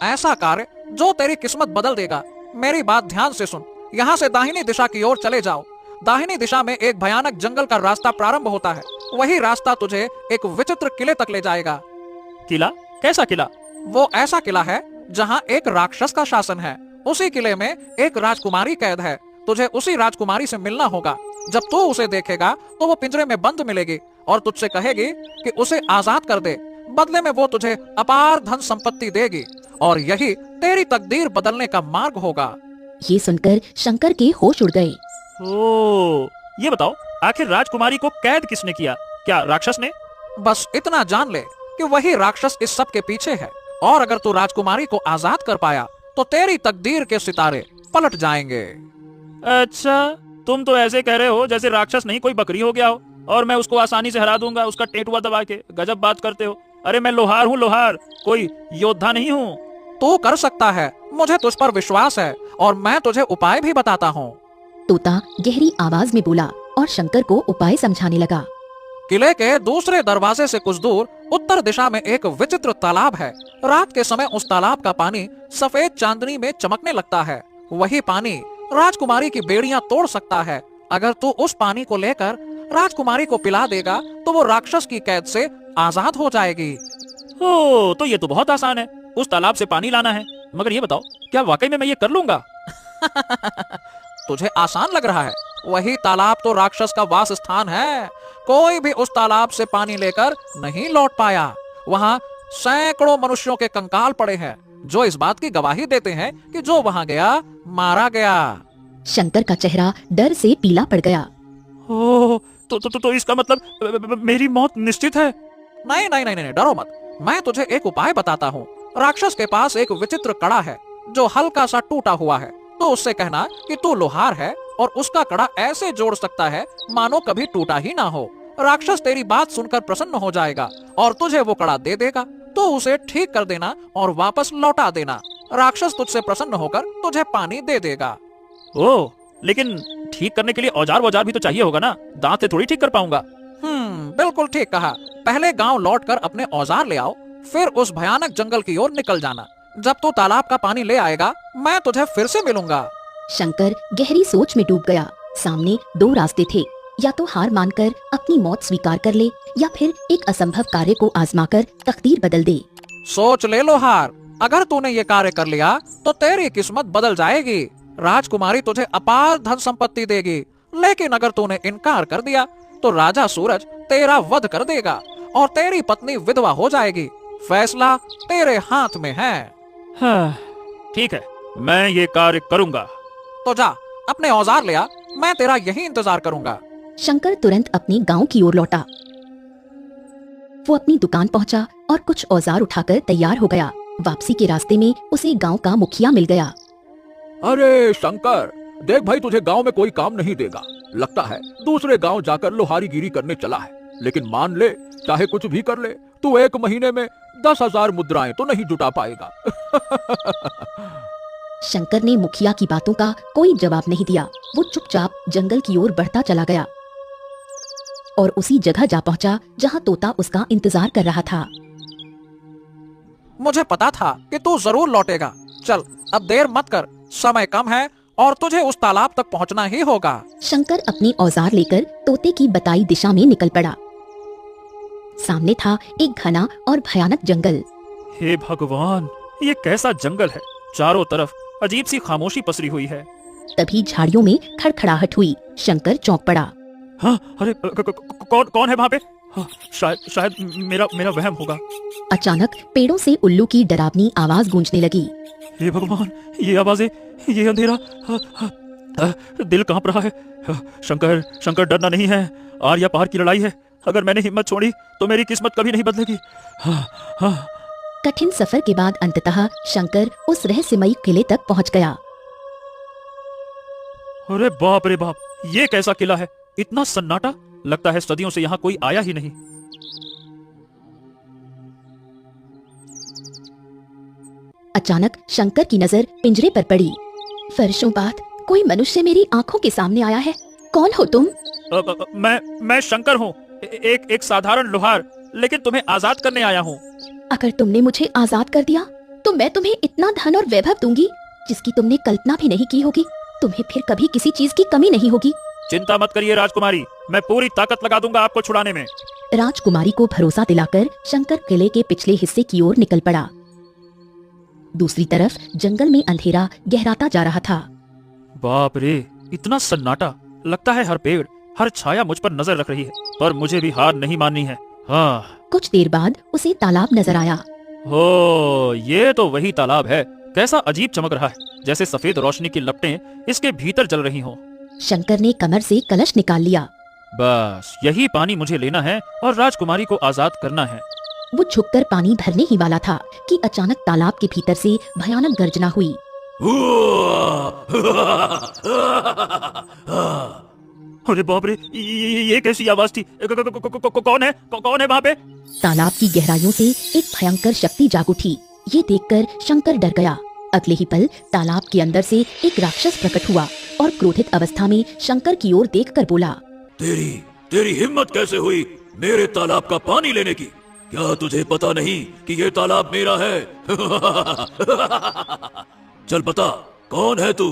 ऐसा कार्य जो तेरी किस्मत बदल देगा। मेरी बात ध्यान से सुन। यहाँ से दाहिनी दिशा की ओर चले जाओ। दाहिनी दिशा में एक भयानक जंगल का रास्ता प्रारंभ होता है। वही रास्ता तुझे एक विचित्र किले तक ले जाएगा। किला? कैसा किला? वो ऐसा किला है जहाँ एक राक्षस का शासन है। उसी किले में एक राजकुमारी कैद है। तुझे उसी राजकुमारी से मिलना होगा। जब तू उसे देखेगा तो वो पिंजरे में बंद मिलेगी और तुझसे कहेगी कि उसे आजाद कर दे। बदले में वो तुझे अपार धन संपत्ति देगी और यही तेरी तकदीर बदलने का मार्ग होगा। ये सुनकर शंकर के होश उड़ गए। ओ, ये बताओ, आखिर राजकुमारी को कैद किसने किया? क्या राक्षस ने? बस इतना जान ले कि वही राक्षस इस सब के पीछे है और अगर तू राजकुमारी को आजाद कर पाया तो तेरी तकदीर के सितारे पलट जाएंगे। अच्छा, तुम तो ऐसे कह रहे हो जैसे राक्षस नहीं कोई बकरी हो गया हो और मैं उसको आसानी से हरा दूंगा उसका टेटुआ दबा के। गजब बात करते हो। अरे मैं लोहार हूँ, लोहार, कोई योद्धा नहीं हूँ। तू कर सकता है, मुझे तुझ पर विश्वास है और मैं तुझे उपाय भी बताता हूँ। तोता गहरी आवाज में बोला और शंकर को उपाय समझाने लगा। किले के दूसरे दरवाजे से कुछ दूर उत्तर दिशा में एक विचित्र तालाब है। रात के समय उस तालाब का पानी सफेद चांदनी में चमकने लगता है। वही पानी राजकुमारी की बेड़ियां तोड़ सकता है। अगर तू उस पानी को लेकर राजकुमारी को पिला देगा तो वो राक्षस की कैद से आजाद हो जाएगी। ओ, तो ये तो बहुत आसान है। उस तालाब से पानी लाना है। मगर ये बताओ, क्या वाकई में मैं ये कर लूंगा? तुझे आसान लग रहा है? वही तालाब तो राक्षस का वास स्थान है। कोई भी उस तालाब से पानी लेकर नहीं लौट पाया। वहाँ सैकड़ों मनुष्यों के कंकाल पड़े हैं जो इस बात की गवाही देते हैं कि जो वहाँ गया मारा गया। शंकर का चेहरा डर से पीला पड़ गया। ओ, तो इसका मतलब मेरी मौत निश्चित है? नहीं नहीं नहीं नहीं, डरो मत। मैं तुझे एक उपाय बताता हूँ। राक्षस के पास एक विचित्र कड़ा है जो हल्का सा टूटा हुआ है। तो उससे कहना कि तू लोहार है और उसका कड़ा ऐसे जोड़ सकता है मानो कभी टूटा ही ना हो। राक्षस तेरी बात सुनकर प्रसन्न हो जाएगा और तुझे वो कड़ा दे देगा। तो उसे ठीक कर देना और वापस लौटा देना। राक्षस तुझसे प्रसन्न होकर तुझे पानी दे देगा। ओ, लेकिन ठीक करने के लिए औजार वौजार भी तो चाहिए होगा ना? दांत से थोड़ी ठीक कर पाऊंगा। बिल्कुल ठीक कहा। पहले गांव लौटकर अपने औजार ले आओ, फिर उस भयानक जंगल की ओर निकल जाना। जब तू तालाब का पानी ले आएगा मैं तुझे फिर से मिलूंगा। शंकर गहरी सोच में डूब गया। सामने दो रास्ते थे, या तो हार मानकर अपनी मौत स्वीकार कर ले या फिर एक असंभव कार्य को आजमाकर तकदीर बदल दे। सोच ले लोहार, अगर तूने ये कार्य कर लिया तो तेरी किस्मत बदल जाएगी। राजकुमारी तुझे अपार धन संपत्ति देगी। लेकिन अगर तूने इनकार कर दिया तो राजा सूरज तेरा वध कर देगा और तेरी पत्नी विधवा हो जाएगी। फैसला तेरे हाथ में है। हाँ, ठीक है, मैं ये कार्य करूंगा। तो जा अपने औजार ले आ, मैं तेरा यही इंतजार करूंगा। शंकर तुरंत अपने गांव की ओर लौटा। वो अपनी दुकान पहुंचा और कुछ औजार उठाकर तैयार हो गया। वापसी के रास्ते में उसे गांव का मुखिया मिल गया। अरे शंकर, देख भाई, तुझे गांव में कोई काम नहीं देगा। लगता है दूसरे गांव जाकर लोहारीगिरी करने चला है। लेकिन मान ले, चाहे कुछ भी कर ले, तू 1 महीने में 10,000 मुद्राएं तो नहीं जुटा पाएगा। शंकर ने मुखिया की बातों का कोई जवाब नहीं दिया। वो चुपचाप जंगल की ओर बढ़ता चला गया और उसी जगह जा पहुंचा जहां तोता उसका इंतजार कर रहा था। मुझे पता था कि तू जरूर लौटेगा। चल अब देर मत कर, समय कम है और तुझे उस तालाब तक पहुंचना ही होगा। शंकर अपने औजार लेकर तोते की बताई दिशा में निकल पड़ा। सामने था एक घना और भयानक जंगल। हे भगवान, ये कैसा जंगल है? चारों तरफ अजीब सी खामोशी पसरी हुई है। तभी झाड़ियों में खड़खड़ाहट हुई। शंकर चौंक पड़ा। हाँ, अरे कौन है वहाँ पे? हाँ, शायद मेरा वहम होगा। अचानक पेड़ों से उल्लू की डरावनी आवाज गूंजने लगी। हे भगवान, ये आवाजें, ये अंधेरा, दिल कांप रहा है। शंकर, डरना नहीं है। आर्या पार की लड़ाई है। अगर मैंने हिम्मत छोड़ी तो मेरी किस्मत कभी नहीं बदलेगी। कठिन सफर के बाद अंततः शंकर उस रहस्यमयी किले तक पहुंच गया। अरे बाप रे बाप, ये कैसा किला है? इतना सन्नाटा, लगता है सदियों से यहाँ कोई आया ही नहीं। अचानक शंकर की नजर पिंजरे पर पड़ी। वर्षों बाद कोई मनुष्य मेरी आंखों के सामने आया है। कौन हो तुम? मैं शंकर हूँ, एक साधारण लोहार, लेकिन तुम्हें आजाद करने आया हूँ। अगर तुमने मुझे आजाद कर दिया तो मैं तुम्हें इतना धन और वैभव दूंगी जिसकी तुमने कल्पना भी नहीं की होगी। तुम्हें फिर कभी किसी चीज की कमी नहीं होगी। चिंता मत करिए राजकुमारी, मैं पूरी ताकत लगा दूंगा आपको छुड़ाने में। राजकुमारी को भरोसा दिलाकर शंकर किले के पिछले हिस्से की ओर निकल पड़ा। दूसरी तरफ जंगल में अंधेरा गहराता जा रहा था। बाप रे, इतना सन्नाटा, लगता है हर पेड़, हर छाया मुझ पर नजर रख रही है, पर मुझे भी हार नहीं माननी है। हाँ, कुछ देर बाद उसे तालाब नजर आया। हो, ये तो वही तालाब है। कैसा अजीब चमक रहा है, जैसे सफेद रोशनी की लपटें इसके भीतर जल रही हों। शंकर ने कमर से कलश निकाल लिया। बस यही पानी मुझे लेना है और राजकुमारी को आजाद करना है। वो झुककर पानी भरने ही वाला था कि अचानक तालाब के भीतर से भयानक गर्जना हुई। अरे बाप रे, ये कैसी आवाज थी? कौन है? कौन है वहाँ पे? तालाब की गहराइयों से एक भयंकर शक्ति जाग उठी। ये देखकर शंकर डर गया। अगले ही पल तालाब के अंदर से एक राक्षस प्रकट हुआ और क्रोधित अवस्था में शंकर की ओर देखकर बोला, तेरी हिम्मत कैसे हुई मेरे तालाब का पानी लेने की? क्या तुझे पता नहीं कि ये तालाब मेरा है? चल बता, कौन है तू?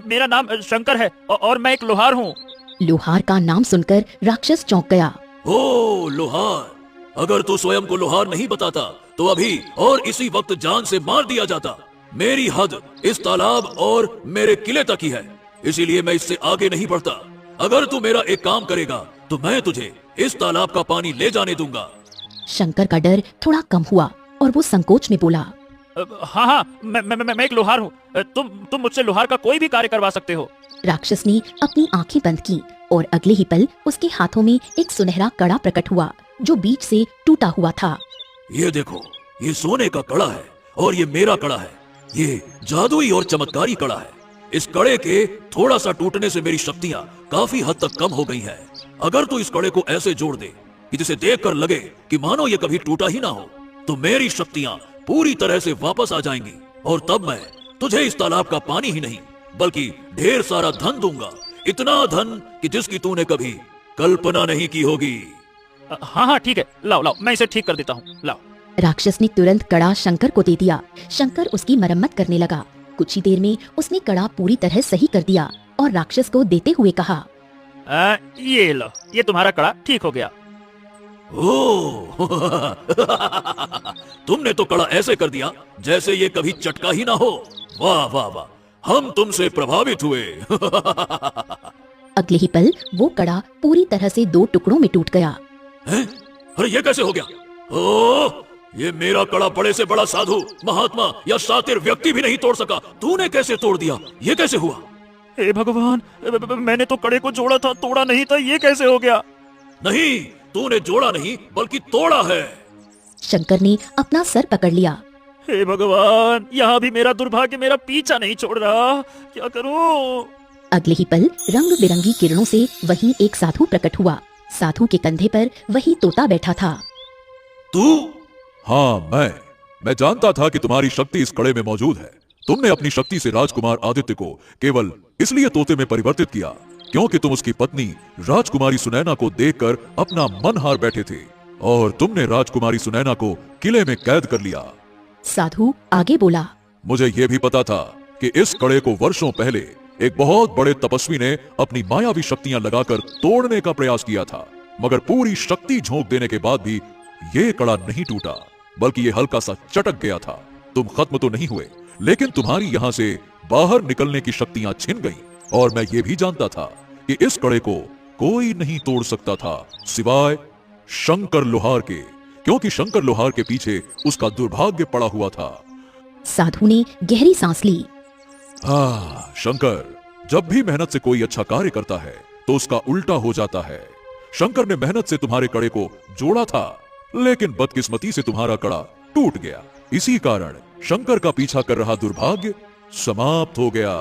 मेरा नाम शंकर है और मैं एक लोहार हूँ। लोहार का नाम सुनकर राक्षस चौंक गया। ओ लोहार, अगर तू स्वयं को लोहार नहीं बताता तो अभी और इसी वक्त जान से मार दिया जाता। मेरी हद इस तालाब और मेरे किले तक ही है, इसीलिए मैं इससे आगे नहीं बढ़ता। अगर तू मेरा एक काम करेगा तो मैं तुझे इस तालाब का पानी ले जाने दूंगा। शंकर का डर थोड़ा कम हुआ और वो संकोच में बोला, हाँ, मैं एक लोहार हूँ। तुम मुझसे लोहार का कोई भी कार्य करवा सकते हो। राक्षस ने अपनी आंखें बंद की और अगले ही पल उसके हाथों में एक सुनहरा कड़ा प्रकट हुआ जो बीच से टूटा हुआ था। ये देखो, ये सोने का कड़ा है और ये मेरा कड़ा है। ये जादुई और चमत्कारी कड़ा है। इस कड़े के थोड़ा सा टूटने से मेरी शक्तियाँ काफी हद तक कम हो गई हैं। अगर तू इस कड़े को ऐसे जोड़ दे कि जिसे देखकर लगे कि मानो ये कभी टूटा ही ना हो, तो मेरी शक्तियाँ पूरी तरह से वापस आ जाएंगी और तब मैं तुझे इस तालाब का पानी ही नहीं बल्कि ढेर सारा धन दूंगा। इतना धन कि जिसकी तूने कभी कल्पना नहीं की होगी। हाँ, ठीक है, लाओ, मैं इसे ठीक कर देता हूँ, लाओ। राक्षस ने तुरंत कड़ा शंकर को दे दिया। शंकर उसकी मरम्मत करने लगा। कुछ ही देर में उसने कड़ा पूरी तरह सही कर दिया और राक्षस को देते हुए कहा, ये लो, ये तुम्हारा कड़ा ठीक हो गया। ओह, तुमने तो कड़ा ऐसे कर दिया जैसे ये कभी चटका ही ना हो। वाह वाह वाह, हम तुमसे प्रभावित हुए। अगले ही पल वो कड़ा पूरी तरह से 2 टुकड़ों में टूट गया। हैं? अरे ये कैसे हो गया? ओह, ये मेरा कड़ा बड़े से बड़ा साधु, महात्मा या शातिर व्यक्ति भी नहीं तोड़ सका। तूने कैसे तोड़ दिया? ये कैसे हुआ? हे भगवान, मैंने तो कड़े को जोड़ा था, तोड़ा नहीं था। ये कैसे हो गया? नहीं, तूने जोड़ा नहीं बल्कि तोड़ा है। शंकर ने अपना सर पकड़ लिया। हे भगवान, यहाँ भी मेरा दुर्भाग्य मेरा पीछा नहीं छोड़ रहा, क्या करूं? अगले ही पल रंग बिरंगी किरणों से वहीं एक साधु प्रकट हुआ। साधु के कंधे पर वही तोता बैठा था। तू? हाँ, मैं जानता था कि तुम्हारी शक्ति इस कड़े में मौजूद है। तुमने अपनी शक्ति से राजकुमार आदित्य को केवल इसलिए तोते में परिवर्तित किया क्योंकि तुम उसकी पत्नी राजकुमारी सुनैना को देखकर अपना मन हार बैठे थे और तुमने राजकुमारी सुनैना को किले में कैद कर लिया। साधु आगे बोला, मुझे यह भी पता था कि इस कड़े को वर्षों पहले एक बहुत बड़े तपस्वी ने अपनी मायावी शक्तियां लगाकर तोड़ने का प्रयास किया था, मगर पूरी शक्ति झोंक देने के बाद भी ये कड़ा नहीं टूटा, बल्कि ये हल्का सा चटक गया था। तुम खत्म तो नहीं हुए, लेकिन तुम्हारी यहाँ से बाहर निकलने की शक्तियां छिन गईं। और मैं ये भी जानता था कि इस कड़े को कोई नहीं तोड़ सकता था सिवाय शंकर लोहार के, क्योंकि शंकर लोहार के पीछे उसका दुर्भाग्य पड़ा हुआ था। साधु ने गहरी सांस ली। हाँ शंकर, जब भी मेहनत से कोई अच्छा कार्य करता है तो उसका उल्टा हो जाता है। शंकर ने मेहनत से तुम्हारे कड़े को जोड़ा था, लेकिन बदकिस्मती से तुम्हारा कड़ा टूट गया। इसी कारण शंकर का पीछा कर रहा दुर्भाग्य समाप्त हो गया।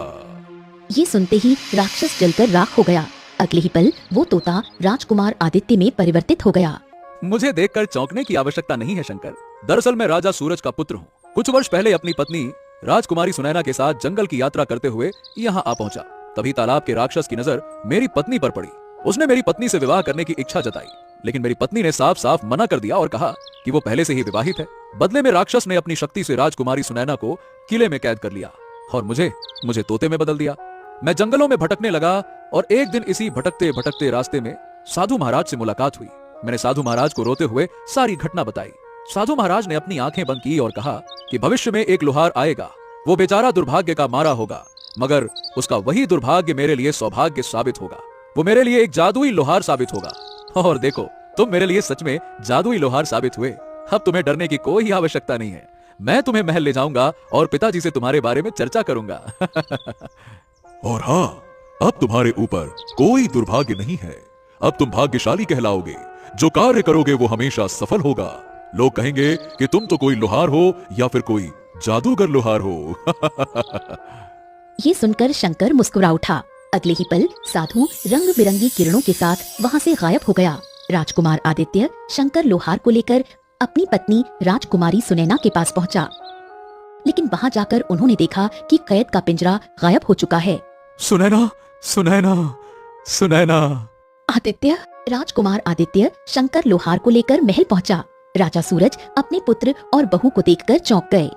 ये सुनते ही राक्षस जलकर राख हो गया। अगले ही पल वो तोता राजकुमार आदित्य में परिवर्तित हो गया। मुझे देखकर चौंकने की आवश्यकता नहीं है शंकर। दरअसल मैं राजा सूरज का पुत्र हूँ। कुछ वर्ष पहले अपनी पत्नी राजकुमारी सुनैना के साथ जंगल की यात्रा करते हुए यहाँ आ पहुँचा। तभी तालाब के राक्षस की नजर मेरी पत्नी पर पड़ी उसने मेरी पत्नी से विवाह करने की इच्छा जताई, लेकिन मेरी पत्नी ने साफ साफ मना कर दिया और कहा कि वो पहले से ही विवाहित है। बदले में राक्षस ने अपनी शक्ति से राजकुमारी सुनैना को किले में कैद कर लिया और मुझे तोते में बदल दिया। मैं जंगलों में भटकने लगा और एक दिन इसी भटकते भटकते रास्ते में साधु महाराज से मुलाकात हुई। मैंने साधु महाराज को रोते हुए सारी घटना बताई। साधु महाराज ने अपनी आंखें बंद की और कहा कि भविष्य में एक लोहार आएगा, वो बेचारा दुर्भाग्य का मारा होगा, मगर उसका वही दुर्भाग्य मेरे लिए सौभाग्य साबित होगा। वो मेरे लिए एक जादुई लोहार साबित होगा। और देखो, तुम मेरे लिए सच में जादुई लोहार साबित हुए। अब तुम्हें डरने की कोई आवश्यकता नहीं है। मैं तुम्हें महल ले जाऊंगा और पिताजी से तुम्हारे बारे में चर्चा करूंगा। और हाँ, अब तुम्हारे ऊपर कोई दुर्भाग्य नहीं है। अब तुम भाग्यशाली कहलाओगे। जो कार्य करोगे वो हमेशा सफल होगा। लोग कहेंगे कि तुम तो कोई लोहार हो या फिर कोई जादूगर लोहार हो। ये सुनकर शंकर मुस्कुरा उठा। अगले ही पल साधु रंग बिरंगी किरणों के साथ वहाँ से गायब हो गया। राजकुमार आदित्य शंकर लोहार को लेकर अपनी पत्नी राजकुमारी सुनैना के पास पहुंचा, लेकिन वहाँ जाकर उन्होंने देखा कि कैद का पिंजरा गायब हो चुका है। सुनैना, सुनैना, सुनैना। आदित्य, राजकुमार आदित्य शंकर लोहार को लेकर महल पहुंचा। राजा सूरज अपने पुत्र और बहू को देखकर चौंक गए।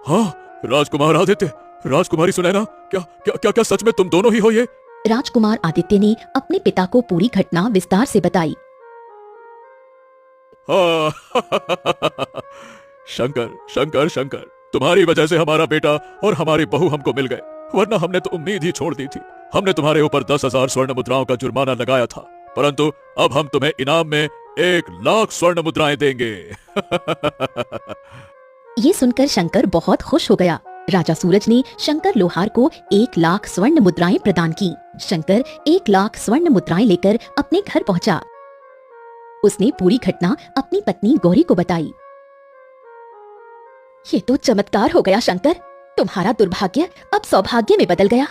हाँ, राजकुमार आदित्य, राजकुमारी सुनैना, क्या क्या क्या क्या सच में तुम दोनों ही हो ये? राजकुमार आदित्य ने अपने पिता को पूरी घटना विस्तार से बताई। हाँ। शंकर, शंकर, शंकर, तुम्हारी वजह से हमारा बेटा और हमारी बहू हमको मिल गए, वरना हमने तो उम्मीद ही छोड़ दी थी। हमने तुम्हारे ऊपर 10,000 स्वर्ण मुद्राओं का जुर्माना लगाया था, परंतु अब हम तुम्हें इनाम में 1,00,000 स्वर्ण मुद्राएं देंगे। ये सुनकर शंकर बहुत खुश हो गया। राजा सूरज ने शंकर लोहार को 1,00,000 स्वर्ण मुद्राएं प्रदान की। शंकर 1,00,000 स्वर्ण मुद्राएं लेकर अपने घर पहुंचा। उसने पूरी घटना अपनी पत्नी गौरी को बताई। ये तो चमत्कार हो गया शंकर, तुम्हारा दुर्भाग्य अब सौभाग्य में बदल गया।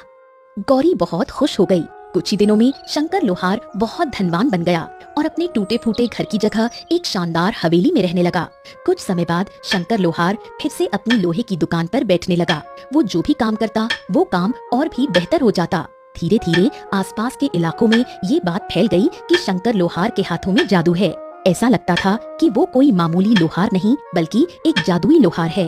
गौरी बहुत खुश हो गई। कुछ ही दिनों में शंकर लोहार बहुत धनवान बन गया और अपने टूटे फूटे घर की जगह एक शानदार हवेली में रहने लगा। कुछ समय बाद शंकर लोहार फिर से अपनी लोहे की दुकान पर बैठने लगा। वो जो भी काम करता वो काम और भी बेहतर हो जाता। धीरे धीरे आसपास के इलाकों में ये बात फैल गई कि शंकर लोहार के हाथों में जादू है। ऐसा लगता था कि वो कोई मामूली लोहार नहीं बल्कि एक जादुई लोहार है।